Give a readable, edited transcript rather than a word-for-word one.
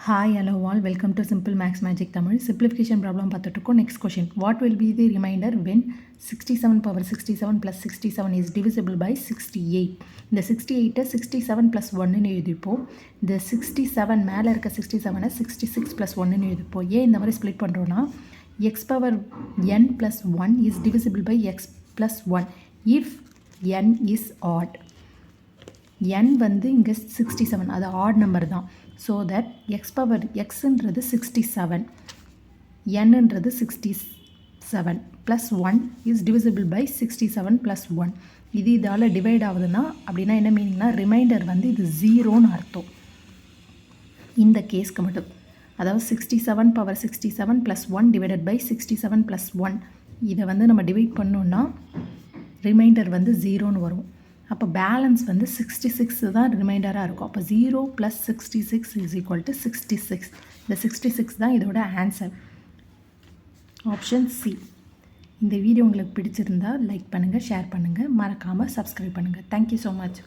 Hi, hello all. Welcome to Simple Max Magic Tamil. Simplification problem பார்த்துட்டுருக்கோம். Next question. What will be the remainder when 67 power 67 plus 67 is divisible by 68? இந்த 68 67 plus 1 எழுதிப்போம். இந்த 67 மேலே இருக்க 67 66 plus 1 எழுதிப்போம். ஏன் இந்த மாதிரி split பண்ணுறோன்னா x power n plus 1 is divisible by x plus 1 if n is odd. n வந்து இங்கே 67, அது ஆட் நம்பர் தான். ஸோ தட் எக்ஸ் பவர் எக்ஸுன்றது 67, என்னன்றது 67 plus 1 is divisible by 67 plus 1. இது இதால் டிவைட் ஆகுதுன்னா அப்படின்னா என்ன மீனிங்னா ரிமைண்டர் வந்து இது 0ன்னு அர்த்தம் இந்த கேஸ்க்கு மட்டும். அதாவது 67 power 67 plus 1 divided by 67 plus 1. இதை வந்து நம்ம டிவைட் பண்ணோன்னா ரிமைண்டர் வந்து 0ன்னு வரும். அப்போ பேலன்ஸ் வந்து 66 தான் ரிமைண்டராக இருக்கும். அப்போ 0 + 66 இஸ் ஈக்குவல் டு 66. இந்த 66 தான் இதோட ஆன்சர். Option C. இந்த வீடியோ உங்களுக்கு பிடிச்சிருந்தால் லைக் பண்ணுங்கள், ஷேர் பண்ணுங்கள், மறக்காமல் சப்ஸ்கிரைப் பண்ணுங்கள். Thank you so much.